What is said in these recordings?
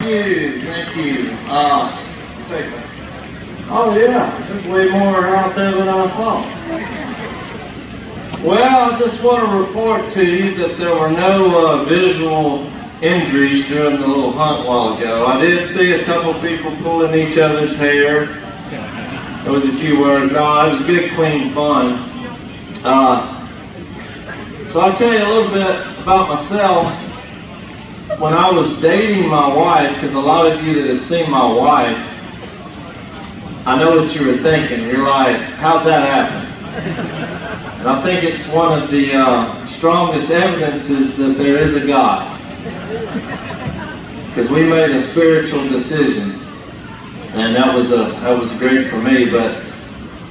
you, thank you. Oh yeah, there's way more out there than I thought. Well, I just want to report to you that there were no visual injuries during the little hunt a while ago. I did see a couple people pulling each other's hair. There was a few words. No, it was good, clean fun. So I'll tell you a little bit about myself. When I was dating my wife, because a lot of you that have seen my wife, I know what you were thinking. You're like, how'd that happen? And I think it's one of the strongest evidences that there is a God. Because we made a spiritual decision, and that was great for me. But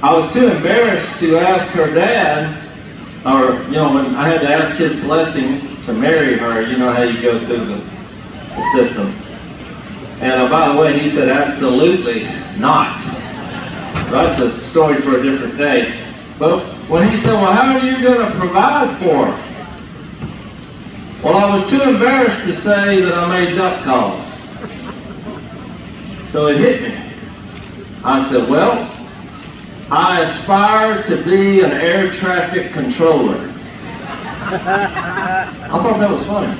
I was too embarrassed to ask her dad, or when I had to ask his blessing to marry her. You know how you go through the system. And by the way, he said absolutely not. That's a story for a different day. But when he said, well, how are you going to provide for her? Well, I was too embarrassed to say that I made duck calls. So it hit me. I said, well, I aspire to be an air traffic controller. I thought that was funny.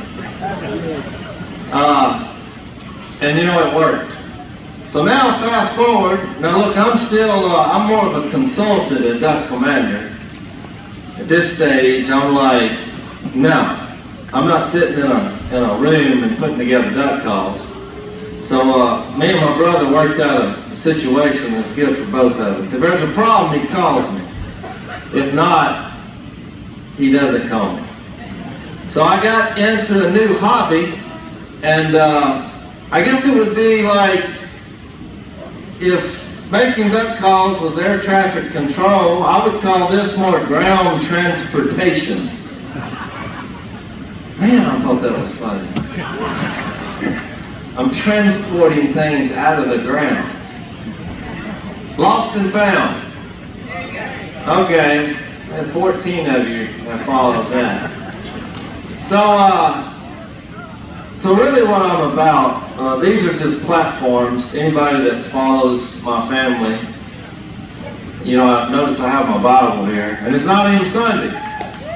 And it worked. So now fast forward, now look, I'm more of a consultant, a duck commander. At this stage, I'm like, no, I'm not sitting in a room and putting together duck calls. So me and my brother worked out a situation that's good for both of us. If there's a problem, he calls me. If not, he doesn't call me. So I got into a new hobby, and I guess it would be like if making duck calls was air traffic control, I would call this more ground transportation. Man, I thought that was funny. I'm transporting things out of the ground. Lost and found. Okay, and 14 of you have followed that. So really what I'm about, these are just platforms. Anybody that follows my family, I notice I have my Bible here, and it's not even Sunday,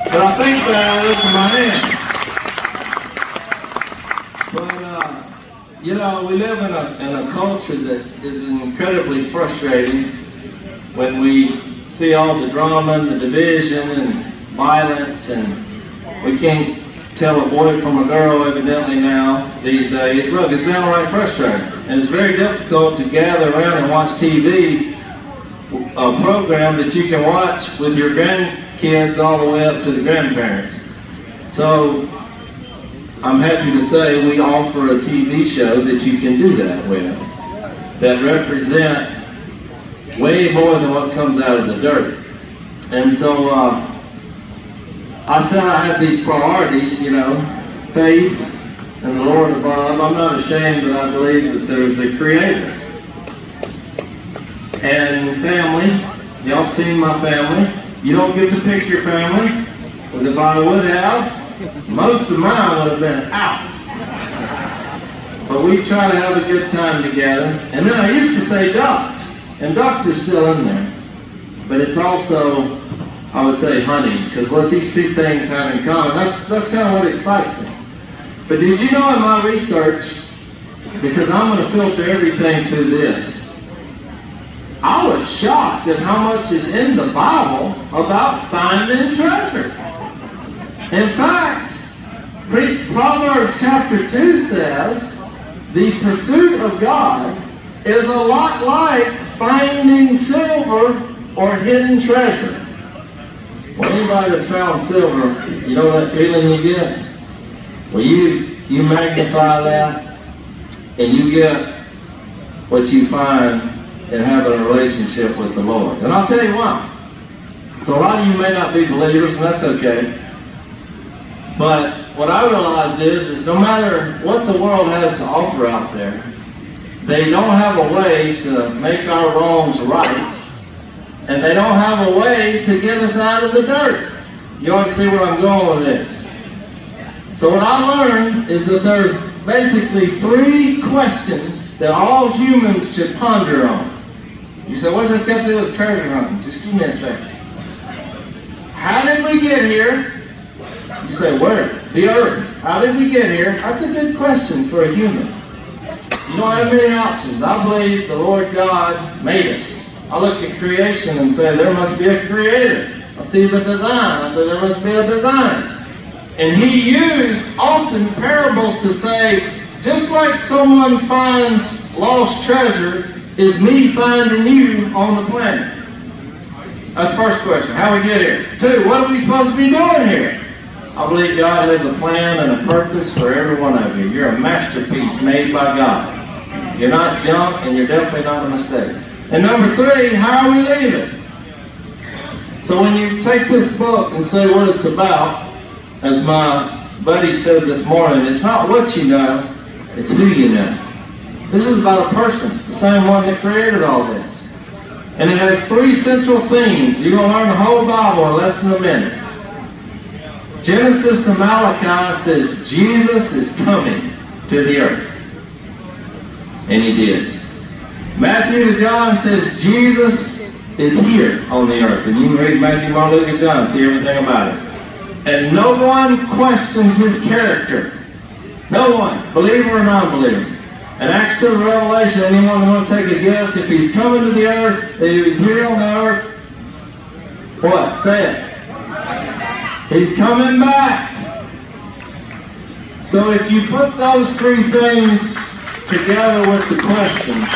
but I think that it's in my hand. But we live in a culture that is incredibly frustrating when we see all the drama and the division and violence, and we can't tell a boy from a girl evidently now these days. Look, it's downright frustrating. And it's very difficult to gather around and watch TV, a program that you can watch with your grandkids all the way up to the grandparents. So I'm happy to say we offer a TV show that you can do that with, that represent way more than what comes out of the dirt. And so I said I have these priorities, faith and the Lord above. I'm not ashamed that I believe that there's a creator. And family, y'all seen my family. You don't get to pick your family, because if I would have, most of mine would have been out. But we try to have a good time together. And then I used to say ducks, and ducks are still in there. But it's also, I would say, hunting, because what these two things have in common, that's kind of what excites me. But did you know in my research, because I'm going to filter everything through this, I was shocked at how much is in the Bible about finding treasure. In fact, Proverbs chapter 2 says, the pursuit of God is a lot like finding silver or hidden treasure. Well, anybody that's found silver, you know that feeling you get? Well, you magnify that, and you get what you find in having a relationship with the Lord. And I'll tell you why. So a lot of you may not be believers, and that's okay. But what I realized is no matter what the world has to offer out there, they don't have a way to make our wrongs right. And they don't have a way to get us out of the dirt. You ought to see where I'm going with this. So what I learned is that there's basically 3 questions that all humans should ponder on. You say, what's this got to do with treasure hunting? Just give me a second. How did we get here? You say, where? The earth. How did we get here? That's a good question for a human. You don't have many options. I believe the Lord God made us. I look at creation and say, there must be a creator. I see the design. I say, there must be a design. And he used often parables to say, just like someone finds lost treasure, is me finding you on the planet. That's the first question. How we get here? 2, what are we supposed to be doing here? I believe God has a plan and a purpose for every one of you. You're a masterpiece made by God. You're not junk, and you're definitely not a mistake. And number 3, how are we leaving? So when you take this book and say what it's about, as my buddy said this morning, it's not what you know, it's who you know. This is about a person, the same one that created all this. And it has 3 central themes. You're going to learn the whole Bible in less than a minute. Genesis to Malachi says Jesus is coming to the earth. And he did. Matthew to John says Jesus is here on the earth. And you can read Matthew, Mark, Luke, and John, see everything about it. And no one questions his character. No one, believer or non-believer. And Acts 2 Revelation, anyone want to take a guess? If he's coming to the earth, if he's here on the earth, what? Say it. He's coming back. So if you put those 3 things together with the questions,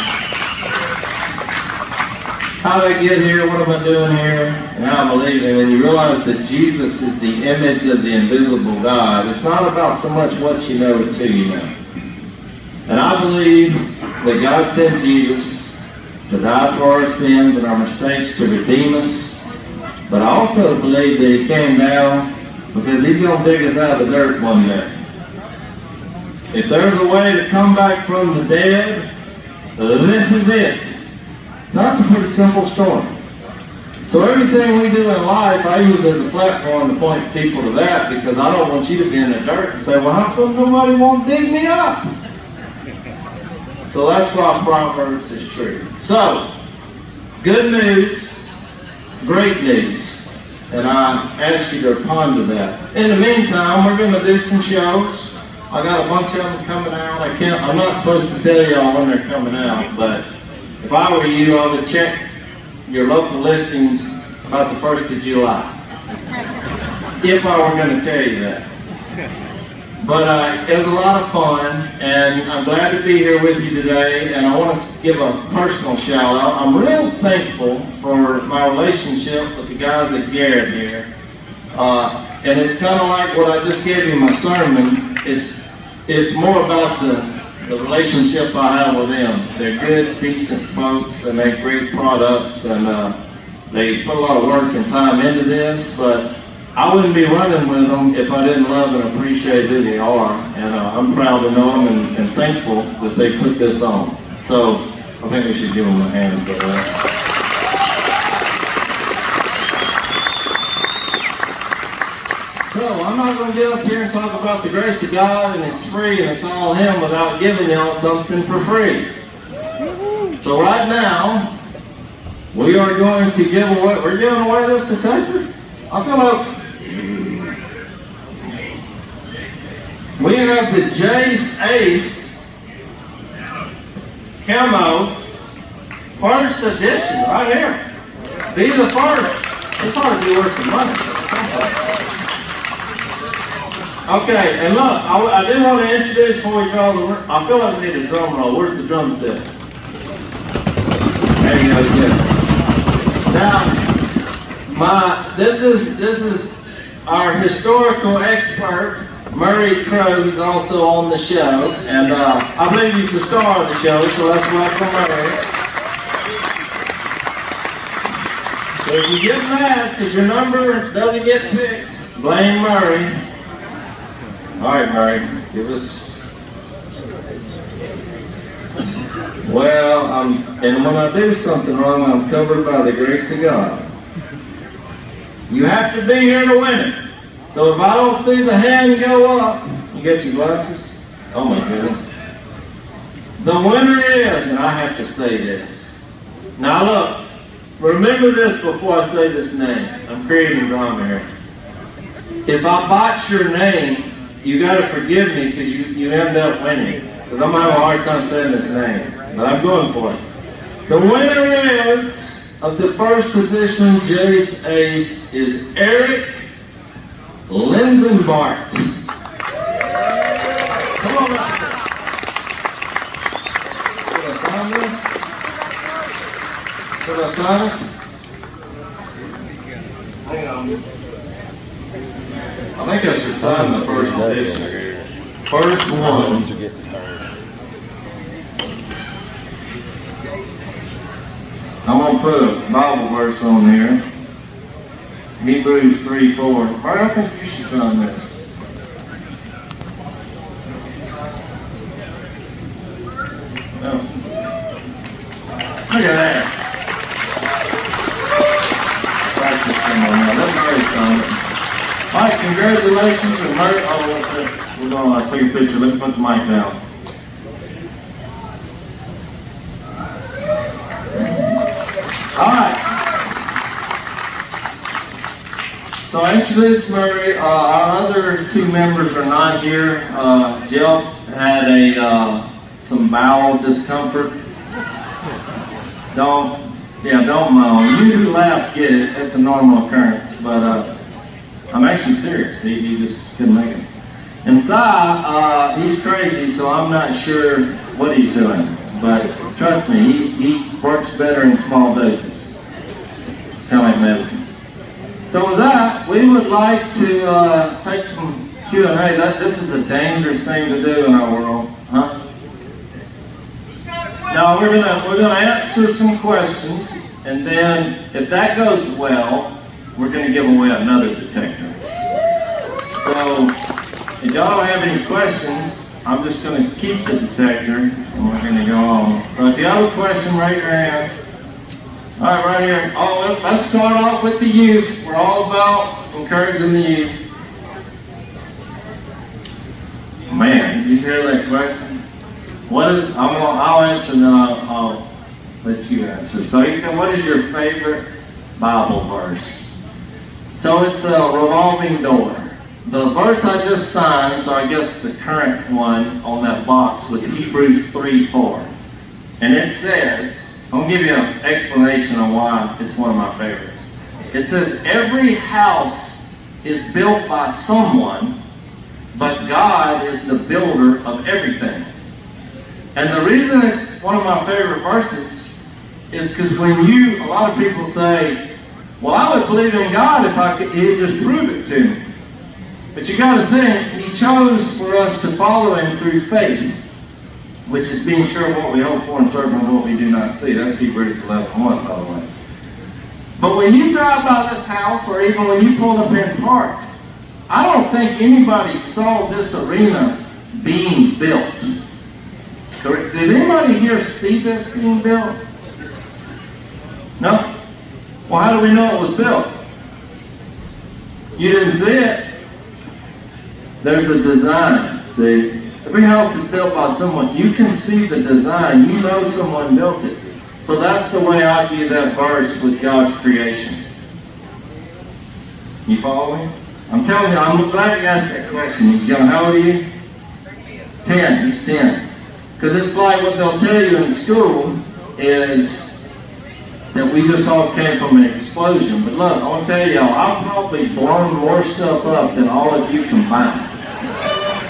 how did I get here? What am I doing here? And how am I leaving? And you realize that Jesus is the image of the invisible God. It's not about so much what you know, it's who you know. And I believe that God sent Jesus to die for our sins and our mistakes to redeem us. But I also believe that he came down because he's going to dig us out of the dirt one day. If there's a way to come back from the dead, this is it. That's a pretty simple story. So everything we do in life, I use as a platform to point people to that, because I don't want you to be in the dirt and say, well, how come nobody won't dig me up? So that's why Proverbs is true. So, good news, great news. And I ask you to ponder that. In the meantime, we're going to do some shows. I got a bunch of them coming out. I'm not supposed to tell y'all when they're coming out, but if I were you, I would check your local listings about the 1st of July. If I were going to tell you that. But it was a lot of fun, and I'm glad to be here with you today, and I want to give a personal shout out. I'm real thankful for my relationship with the guys at Garrett here. And it's kind of like what I just gave you in my sermon. It's more about the relationship I have with them. They're good, decent folks, and they have great products, and they put a lot of work and time into this, but I wouldn't be running with them if I didn't love and appreciate who they are, and I'm proud to know them and thankful that they put this on. So I think we should give them a hand for that. So I'm not going to get up here and talk about the grace of God and it's free and it's all Him without giving y'all something for free. So right now, we are going to give away, we're giving away this detector. I feel like we have the Jase Ace Camo first edition right here. Be the first. This ought to be worth some money. Okay, and look, I did want to introduce before we draw the. I feel like we need a drum roll. Where's the drum set? There you go. Good. Now, this is our historical expert. Murray Crow, who's also on the show, and I believe he's the star of the show, so let's welcome Murray. So if you get mad because your number doesn't get picked, blame Murray. All right, Murray, give us. Well, and when I do something wrong, I'm covered by the grace of God. You have to be here to win it. So if I don't see the hand go up, you got your glasses? Oh my goodness. The winner is, and I have to say this. Now look, remember this before I say this name. I'm creating drama here. If I botch your name, you got to forgive me because you end up winning. Because I'm going to have a hard time saying this name. But I'm going for it. The winner is, of the first edition Jase Ace, is Garrett Linsenbart. Come on up. Should I sign this? Should I sign it? Hang on. I think I should sign the first edition. First one. I'm going to put a Bible verse on here. Hebrews 3:4. I think you should sign this. Oh. Look at that. Practice on that. Let Mary sign it. All right, congratulations. And Mary, we're going to take a picture. Let me put the mic down. All right. So I introduced Mary. Our other two members are not here. Jill had some bowel discomfort. Don't moan. You who laugh get it. It's a normal occurrence. But I'm actually serious. He just couldn't make it. And Si, he's crazy, so I'm not sure what he's doing. But trust me, he works better in small doses. It's kind of like medicine. So with that, we would like to take some Q&A. This is a dangerous thing to do in our world, huh? Now we're gonna answer some questions, and then if that goes well, we're gonna give away another detector. So if y'all don't have any questions, I'm just gonna keep the detector, and we're gonna go on. So if you have a question, raise your hand. All right, right here. Oh, let's start off with the youth. We're all about encouraging the youth. Man, did you hear that question? I'll answer, and then I'll let you answer. So he said, what is your favorite Bible verse? So it's a revolving door. The verse I just signed, so I guess the current one on that box was Hebrews 3:4. And it says, I'm going to give you an explanation on why it's one of my favorites. It says, every house is built by someone, but God is the builder of everything. And the reason it's one of my favorite verses is because a lot of people say, well, I would believe in God if He'd just prove it to me. But you got to think, He chose for us to follow Him through faith, which is being sure of what we hope for and certain of what we do not see. That's Hebrews 11:1, by the way. But when you drive by this house, or even when you pull up in park, I don't think anybody saw this arena being built. Correct? Did anybody here see this being built? No? Well, how do we know it was built? You didn't see it. There's a design, see? Every house is built by someone. You can see the design. You know someone built it. So that's the way I view that verse with God's creation. You follow me? I'm telling you, I'm glad you asked that question. He's young. How old are you? 10. He's 10. Because it's like what they'll tell you in school is that we just all came from an explosion. But look, I want to tell y'all, I've probably blown more stuff up than all of you combined.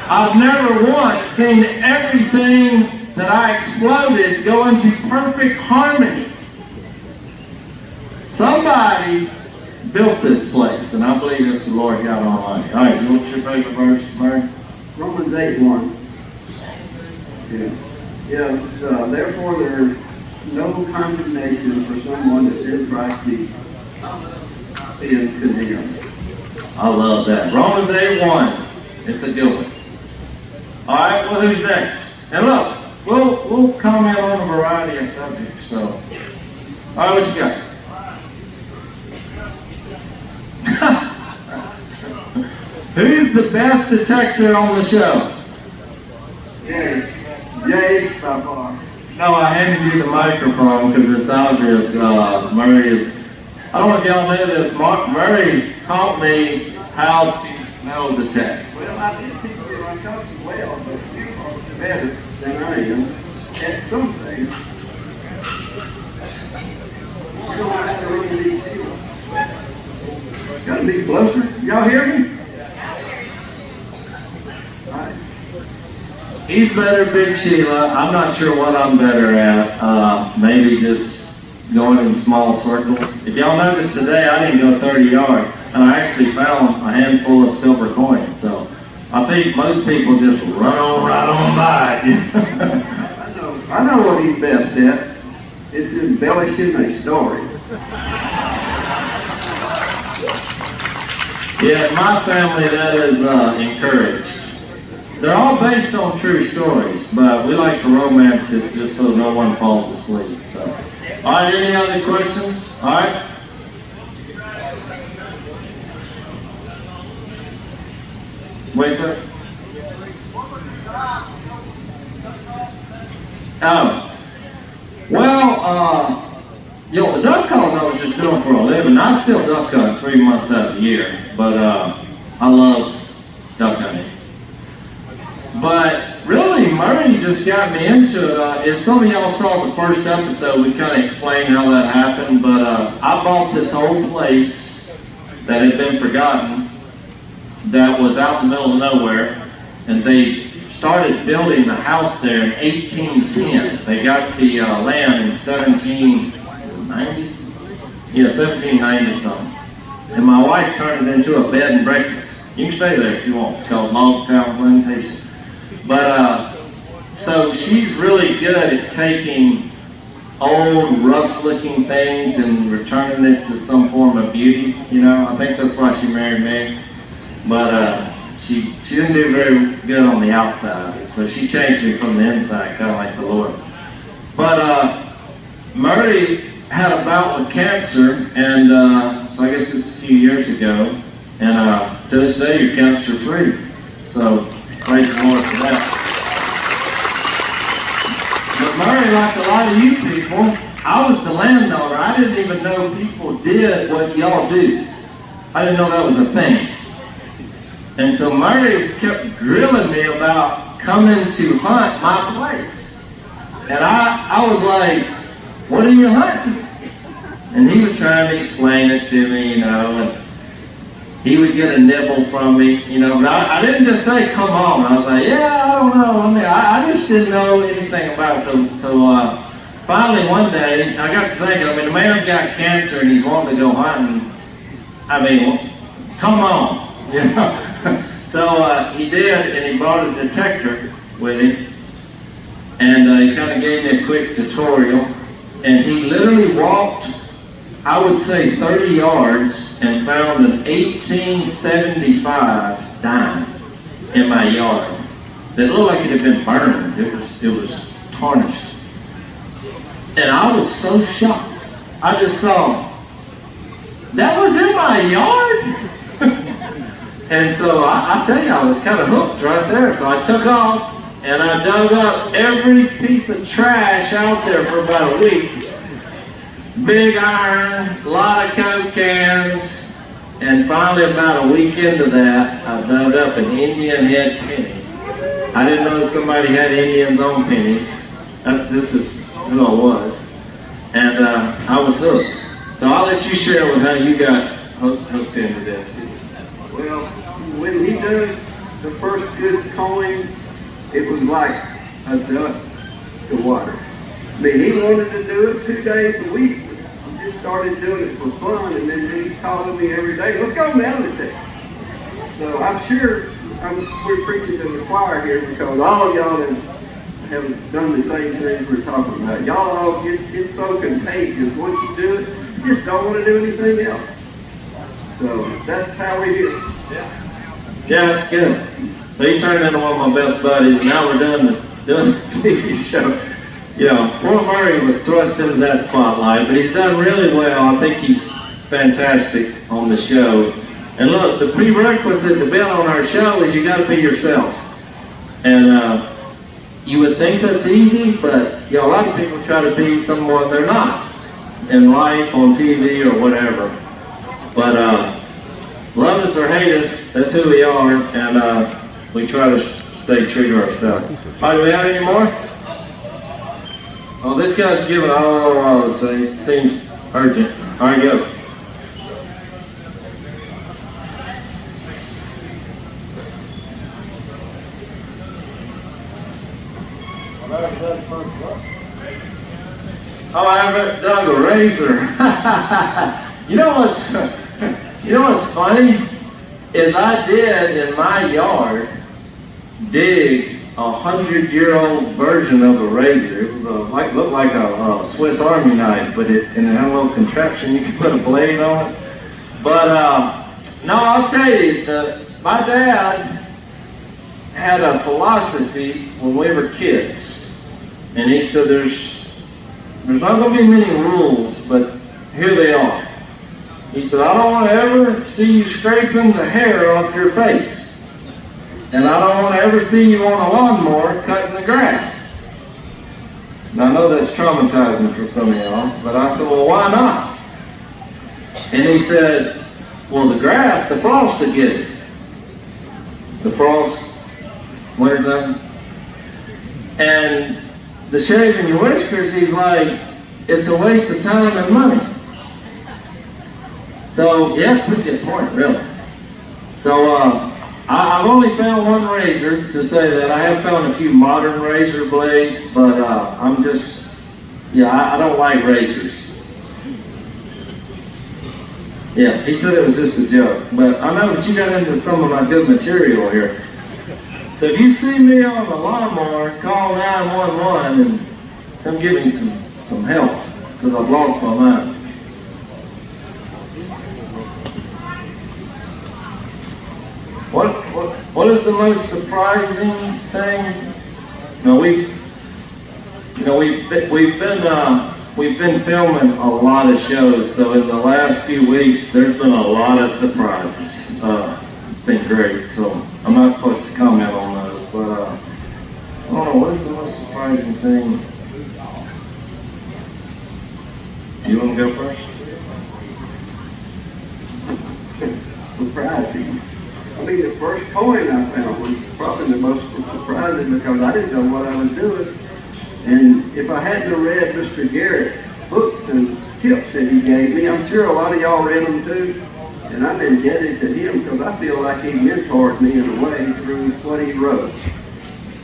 I've never once seen everything that I exploded go into perfect harmony. Somebody built this place, and I believe it's the Lord God Almighty. All right, what's your favorite verse, Mary? Romans 8:1. Therefore there is no condemnation for someone that's in Christ Jesus. Being condemned. I love that. Romans 8:1. It's a good one. All right, well, who's next? And look, we'll comment on a variety of subjects. So, all right, what you got? Who's the best detector on the show? so far. No, I handed you the microphone because it's obvious Murray is, I don't know if y'all know this, Murray taught me how to know the text. Well, I did teach you my coach as well, but you are better than I am at some things. You don't have to really need to. Gotta be closer. Y'all hear me? All right. He's better, Big Sheila. I'm not sure what I'm better at. Maybe just going in small circles. If y'all noticed today, I didn't go 30 yards, and I actually found a handful of silver coins. So I think most people just run on right on by. I know what he's best at. It's embellishing a story. Yeah, in my family, that is encouraged. They're all based on true stories, but we like to romance it just so no one falls asleep. So, all right, any other questions? All right. Wait a second. Oh, well, you know, the duck calls I was just doing for a living. I still duck hunt 3 months out of the year, but I love duck hunting. But really, Murray just got me into it. If some of y'all saw the first episode, we kind of explained how that happened. But I bought this old place that had been forgotten that was out in the middle of nowhere. And they started building the house there in 1810. They got the land in 1790? Yeah, 1790 something. And my wife turned it into a bed and breakfast. You can stay there if you want. It's called Log Town Plantation. But, so she's really good at taking old, rough-looking things and returning it to some form of beauty, you know. I think that's why she married me. But she didn't do very good on the outside, so she changed me from the inside, kind of like the Lord. But Murray had a bout with cancer, and so I guess it's a few years ago, and to this day, you're cancer-free. So, praise the Lord for that. But Murray, like a lot of you people, I was the landowner. I didn't even know people did what y'all do. I didn't know that was a thing. And so Murray kept grilling me about coming to hunt my place. And I was like, what are you hunting? And he was trying to explain it to me, you know, and he would get a nibble from me, you know, but I didn't just say, come on. I was like, yeah, I don't know. I mean, I just didn't know anything about it. So finally one day, I got to thinking, I mean, the man's got cancer and he's wanting to go hunting. I mean, come on, you know. So he did, and he brought a detector with him. And he kind of gave me a quick tutorial. And he literally walked, I would say 30 yards, and found an 1875 dime in my yard that looked like it had been burned. It was tarnished. And I was so shocked. I just thought, that was in my yard? And so I tell you, I was kind of hooked right there. So I took off and I dug up every piece of trash out there for about a week. Big iron, a lot of Coke cans, and finally about a week into that, I dug up an Indian head penny. I didn't know somebody had Indians on pennies. This is who I was. And I was hooked. So I'll let you share with how you got hooked into this. Well, when he did the first good coin, it was like a duck to water. I mean, he wanted to do it 2 days a week. He just started doing it for fun, and then he's calling me every day, let's go meditate. So I'm sure we're preaching to the choir here because all of y'all have done the same things we're talking about. Y'all all get so contagious. Once you do it, you just don't want to do anything else. So that's how we do it. Yeah, that's good. So you turned into one of my best buddies, and now we're doing the TV show. You know, poor Murray was thrust into that spotlight, but he's done really well. I think he's fantastic on the show. And look, the prerequisite to be on our show is you got to be yourself. And you would think that's easy, but you know, a lot of people try to be someone they're not in life, on TV, or whatever. But love us or hate us, that's who we are, and we try to stay true to ourselves. All right, do we have any more? Oh, this guy's giving so it seems urgent. All right, go. Oh, I haven't dug a razor. You know what's funny? Is I did in my yard dig 100-year-old version of a razor. It was looked like a Swiss Army knife, but it had a little contraption you could put a blade on it. But no, I'll tell you, my dad had a philosophy when we were kids, and he said there's not going to be many rules, but here they are. He said, I don't want to ever see you scraping the hair off your face. And I don't want to ever see you on a lawnmower cutting the grass. And I know that's traumatizing for some of y'all, but I said, well, why not? And he said, well, the grass, the frost will get it. The frost, wintertime. And the shaving your whiskers, he's like, it's a waste of time and money. So, yeah, pretty good point, really. So, I've only found one razor to say that. I have found a few modern razor blades, but I'm just, I don't like razors. Yeah, he said it was just a joke, but I know that you got into some of my good material here. So if you see me on the lawnmower, call 911 and come give me some help, because I've lost my mind. What is the most surprising thing? No, we've been filming a lot of shows, so in the last few weeks, there's been a lot of surprises. It's been great, so I'm not supposed to comment on those, but I don't know, what is the most surprising thing? You want to go first? Surprising. I mean, the first coin I found was probably the most surprising because I didn't know what I was doing. And if I hadn't read Mr. Garrett's books and tips that he gave me, I'm sure a lot of y'all read them too. And I'm indebted to him because I feel like he mentored me in a way through what he wrote.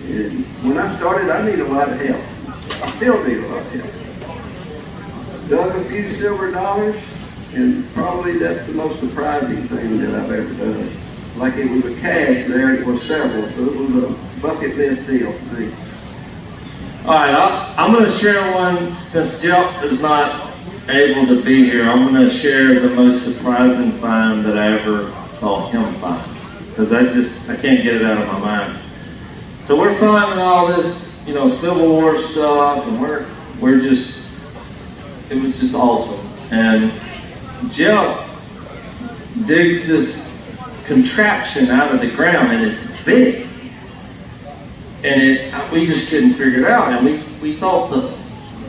And when I started, I need a lot of help. I still need a lot of help. Dug a few silver dollars, and probably that's the most surprising thing that I've ever done. Like it was a cash there, it was several, so it was a bucket list deal for me. All right, I'm going to share one since Jeff is not able to be here. I'm going to share the most surprising find that I ever saw him find, because I can't get it out of my mind. So we're finding all this, Civil War stuff, and it was just awesome. And Jeff digs this contraption out of the ground, and it's big, and we just couldn't figure it out, and we thought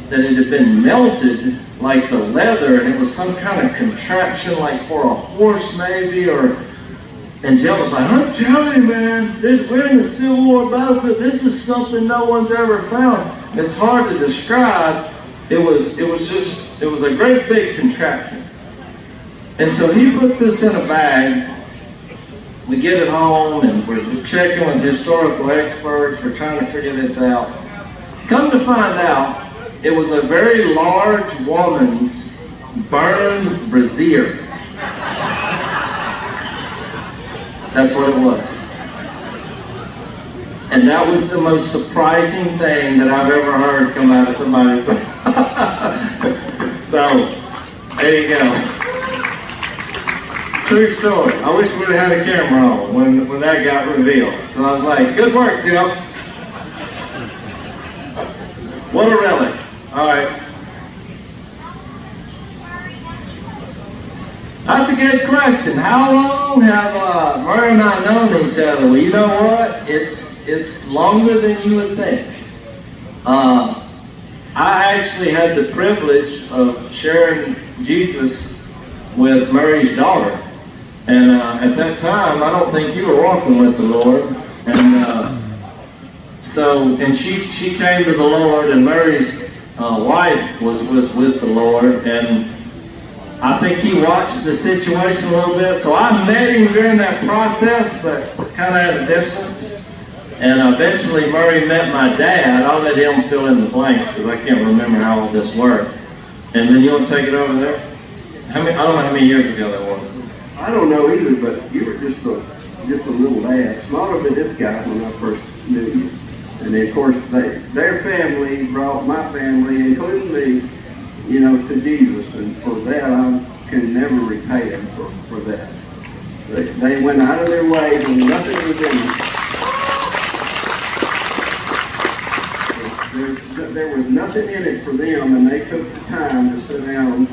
that it had been melted like the leather, and it was some kind of contraption like for a horse maybe, and Jeff was like, I'm telling you, man, we're in the Civil War battlefield, this is something no one's ever found. It's hard to describe. It was a great big contraption. And so he puts this in a bag. We get it home, and we're checking with historical experts. We're trying to figure this out. Come to find out, it was a very large woman's burned brassiere. That's what it was. And that was the most surprising thing that I've ever heard come out of somebody's mouth. So, there you go. True story. I wish we'd have had a camera on when that got revealed. And I was like, good work, Jeff. What a relic. All right. That's a good question. How long have Murray and I known each other? Well, you know what? It's longer than you would think. I actually had the privilege of sharing Jesus with Mary's daughter. And at that time, I don't think you were walking with the Lord. And and she came to the Lord, and Mary's wife was with the Lord. And I think he watched the situation a little bit. So I met him during that process, but kind of at a distance. And eventually Murray met my dad. I'll let him fill in the blanks because I can't remember how all this worked. And then you want to take it over there? I don't know how many years ago that was. I don't know either, but you were just a little lad, smaller than this guy when I first knew you. And then, of course, their family brought my family, including me, to Jesus. And for that, I can never repay them for that. They went out of their way and nothing was in it. There was nothing in it for them, and they took the time to sit down.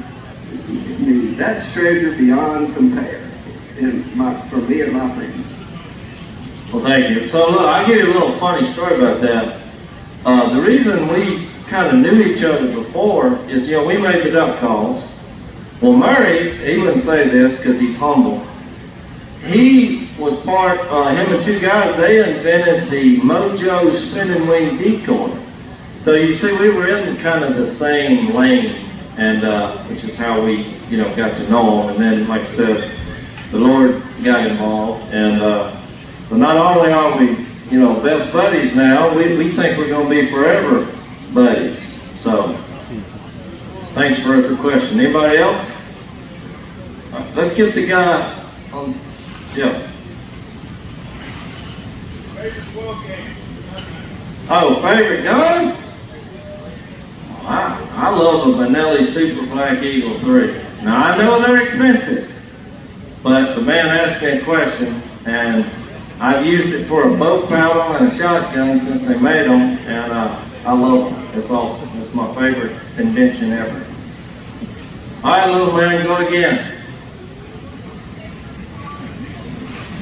That's treasure beyond compare for me and my family. Well, thank you. So look, I'll give you a little funny story about that. The reason we kind of knew each other before is, we made the duck calls. Well, Murray, he wouldn't say this because he's humble. He was him and two guys, they invented the Mojo spinning wing decoy. So you see, we were in kind of the same lane, and which is how we, got to know him. And then, like I said, the Lord got involved, and so not only are we, best buddies now, we think we're going to be forever buddies. So, thanks for the question. Anybody else? Let's get the guy on. Yeah. Favorite ball game? Oh, favorite gun? I love a Benelli Super Black Eagle 3. Now, I know they're expensive, but the man asked me a question, and I've used it for a boat paddle and a shotgun since they made them, and I love them. It's awesome. It's my favorite invention ever. All right, little man, go again.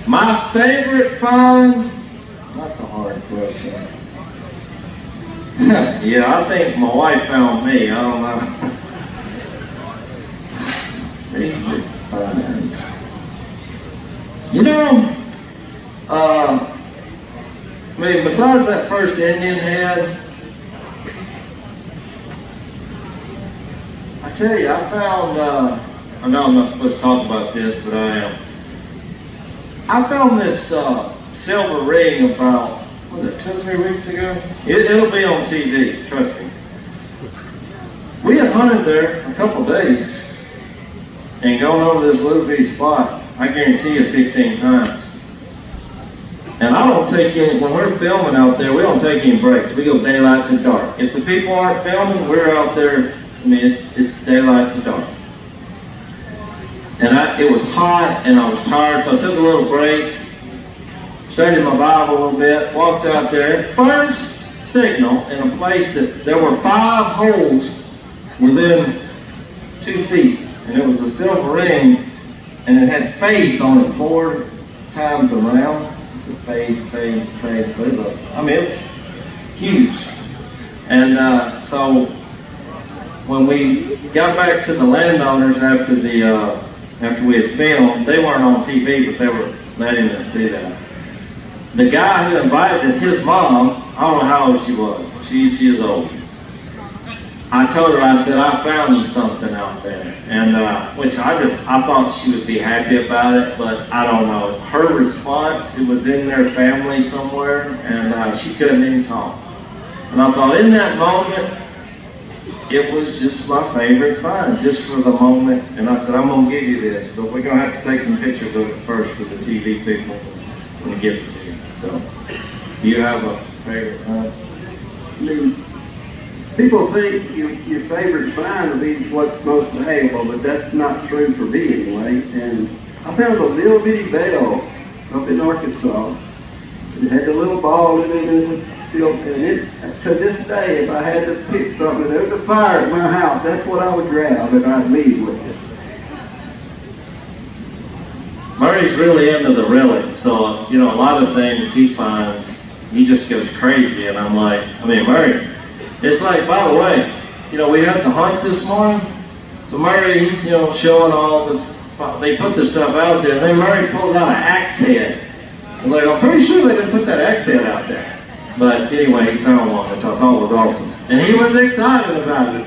My favorite find? That's a hard question. Yeah, I think my wife found me. I don't know. Favorite find. Besides that first Indian head, I tell you, I found, I know I'm not supposed to talk about this, but I am. I found this silver ring about, was it 2 or 3 weeks ago? It'll be on TV, trust me. We had hunted there a couple days and gone over this little bitty spot, I guarantee you 15 times. And I don't take any, when we're filming out there, we don't take any breaks. We go daylight to dark. If the people aren't filming, we're out there, it's daylight to dark. And it was hot and I was tired, so I took a little break, studied my Bible a little bit, walked out there. First signal in a place that there were 5 holes within 2 feet. And it was a silver ring, and it had faith on it 4 times around. It's a faith. But it's huge. And so when we got back to the landowners after we had filmed, they weren't on TV, but they were letting us do that. The guy who invited us, his mom, I don't know how old she was. She is old. I told her, I said, I found you something out there. And which I thought she would be happy about it, but I don't know. Her response, it was in their family somewhere, and she couldn't even talk. And I thought, in that moment, it was just my favorite find, just for the moment. And I said, I'm going to give you this, but we're going to have to take some pictures of it first for the TV people when we give it to you. So, do you have a favorite find? People think your favorite find will be what's most valuable, but that's not true for me anyway. And I found a little bitty bell up in Arkansas. It had a little ball in it, and to this day, if I had to pick something, there was a fire at my house, that's what I would grab and I'd leave with it. Murray's really into the relic, so a lot of things he finds, he just goes crazy, and I'm like, Murray, It's like, by the way, we had to hunt this morning. So Murray, showing all they put the stuff out there, and then Murray pulls out an axe head. I was like, I'm pretty sure they didn't put that axe head out there. But anyway, he found one, which I thought was awesome. And he was excited about it.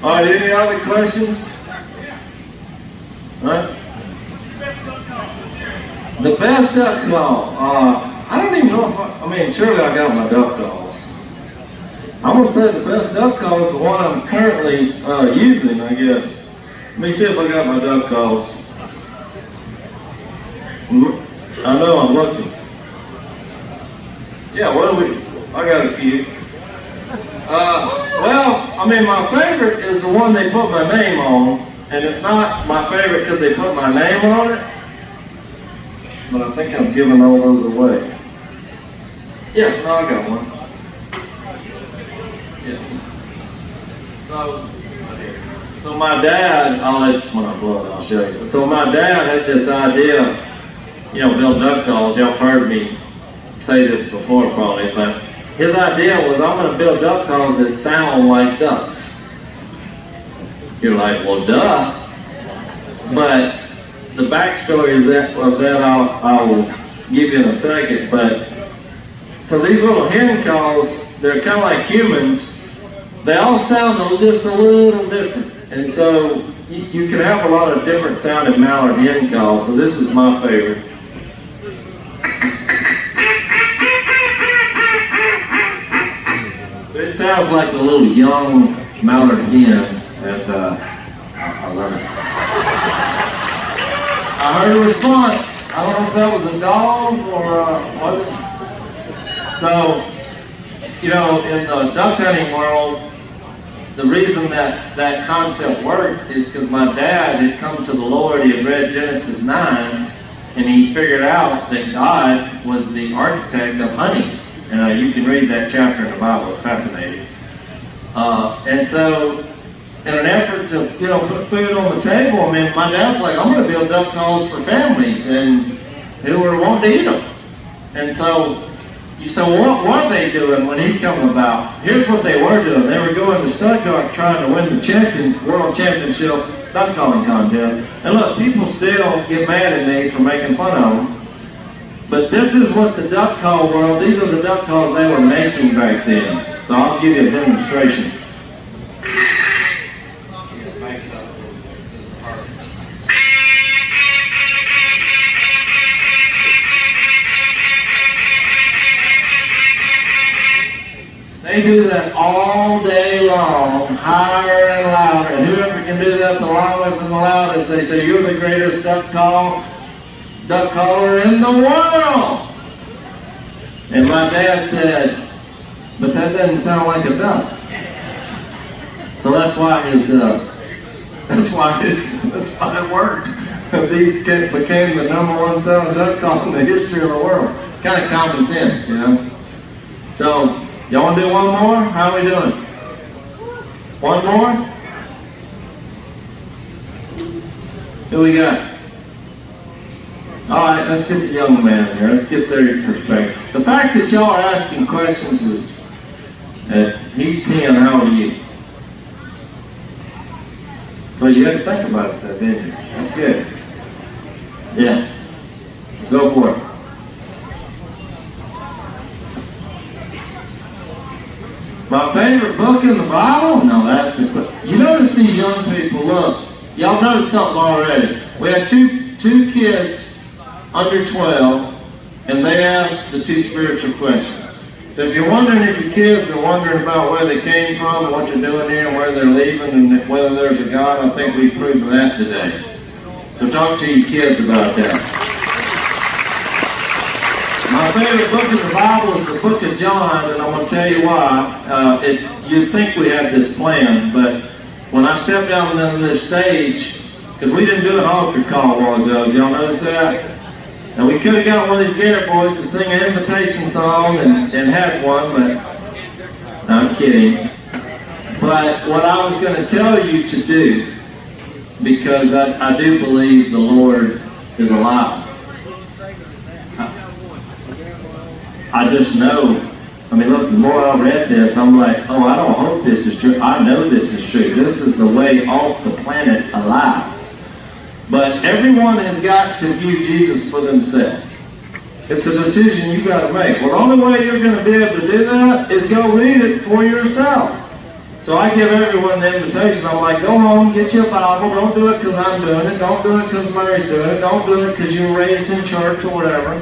All right, any other questions? Right? The best duck call. I don't even know if surely I got my duck calls. I'm going to say the best duck call is the one I'm currently using, I guess. Let me see if I got my duck calls. I know I'm looking. Yeah, I got a few. My favorite is the one they put my name on, and it's not my favorite because they put my name on it, but I think I'm giving all those away. Yeah, no, I got one. Yeah. So my dad, when I blow it, I'll show you. So my dad had this idea, build duck calls. Y'all have heard me say this before probably, but his idea was, I'm going to build duck calls that sound like ducks. You're like, well, duh. But the backstory of that I will give you in a second. But so these little hen calls, they're kind of like humans. They all sound just a little different. And so you can have a lot of different sounding mallard hen calls. So this is my favorite. It sounds like a little young mallard hen, and I love it. I heard a response. I don't know if that was a dog or was it? So, in the duck hunting world, the reason that concept worked is because my dad had come to the Lord. He had read Genesis 9, and he figured out that God was the architect of hunting. You can read that chapter in the Bible. It's fascinating. And so, in an effort to, put food on the table, my dad's like, I'm going to build duck calls for families and who are wanting to eat them. And so, you say, well, what are they doing when he's coming about? Here's what they were doing. They were going to Stuttgart trying to win the world championship duck calling contest. And look, people still get mad at me for making fun of them. But this is what the duck call world, these are the duck calls they were making back then. So I'll give you a demonstration. They do that all day long, higher and louder. And whoever can do that the longest and the loudest, they say, you're the greatest duck caller in the world. And my dad said, but that doesn't sound like a duck. So that's why it worked. These became the #1 sounding duck call in the history of the world. Kind of common sense, So, y'all want to do one more? How are we doing? One more? Who we got? All right, let's get the young man here. Let's get their perspective. The fact that y'all are asking questions is, he's 10, how old are you? Well, you had to think about it, didn't you? That's good. Yeah. Go for it. My favorite book in the Bible? No, that's it. You notice these young people, look, y'all noticed something already. We had two kids under 12, and they asked the 2 spiritual questions. So if you're wondering if your kids are wondering about where they came from, and what they're doing here, and where they're leaving, and whether there's a God, I think we've proven that today. So talk to your kids about that. My favorite book in the Bible is the book of John, and I'm going to tell you why. You'd think we had this planned, but when I stepped down on this stage, because we didn't do an altar call a while ago, did y'all notice that? And we could have got one of these Garrett boys to sing an invitation song and had one, but no, I'm kidding. But what I was going to tell you to do, because I do believe the Lord is alive. I just know I mean, look, the more I read this, I'm like, oh, I don't hope this is true. I know this is true. This is the way off the planet alive. But everyone has got to view Jesus for themselves. It's a decision you got to make. Well, the only way you're going to be able to do that is go read it for yourself. So I give everyone the invitation. I'm like, go home, get your Bible. Don't do it because I'm doing it. Don't do it because Mary's doing it. Don't do it because you were raised in church or whatever.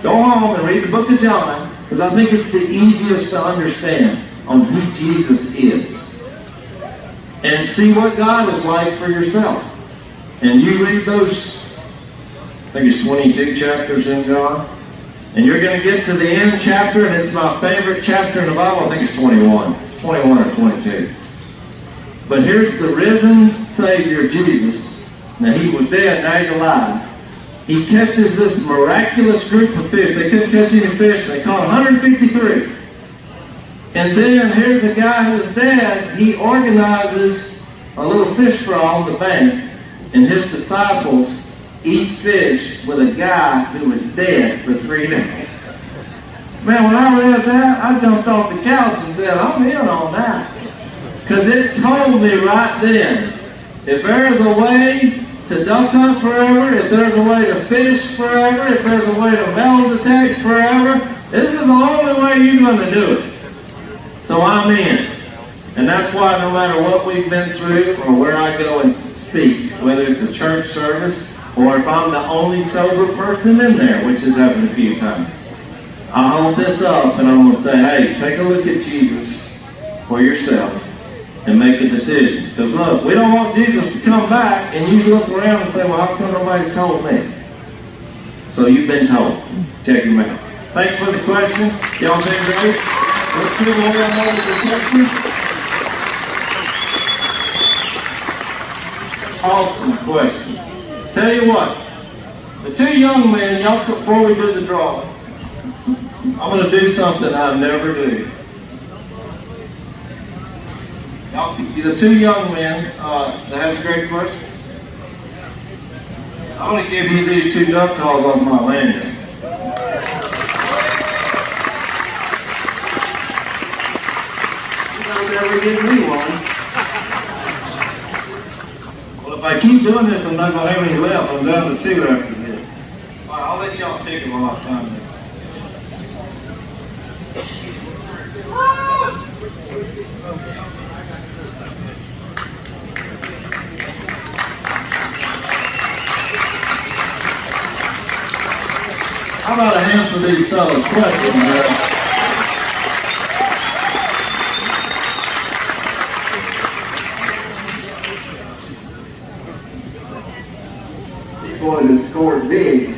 Go home and read the book of John, because I think it's the easiest to understand on who Jesus is. And see what God is like for yourself. And you read those, I think it's 22 chapters in John. And you're going to get to the end chapter, and it's my favorite chapter in the Bible. I think it's 21 or 22. But here's the risen Savior, Jesus. Now, he was dead, now he's alive. He catches this miraculous group of fish. They couldn't catch any fish. They caught 153. And then here's a guy who was dead. He organizes a little fish fry on the bank, and his disciples eat fish with a guy who was dead for 3 days. Man, when I read that, I jumped off the couch and said, I'm in on that. Because it told me right then, if there is a way to duck hunt forever, if there's a way to fish forever, if there's a way to metal detect forever, this is the only way you're going to do it. So I'm in. And that's why no matter what we've been through or where I go and speak, whether it's a church service or if I'm the only sober person in there, which has happened a few times, I hold this up and I'm going to say, hey, take a look at Jesus for yourself and make a decision. Because look, we don't want Jesus to come back and you look around and say, well, how come nobody told me? So you've been told. Check him out. Thanks for the question. Y'all been great. Let's give away another question. Awesome question. Tell you what, the 2 young men, y'all, before we do the drawing, I'm going to do something I never do. The 2 young men, they have a great question. I'm going to give you these 2 duck calls off my lanyard. You don't ever give me one. Well, if I keep doing this, I'm not going to have any left. I'm down to 2 after this. All right, I'll let y'all pick them while I sign them. How about a hand for these fellas' questions? These boys have scored big.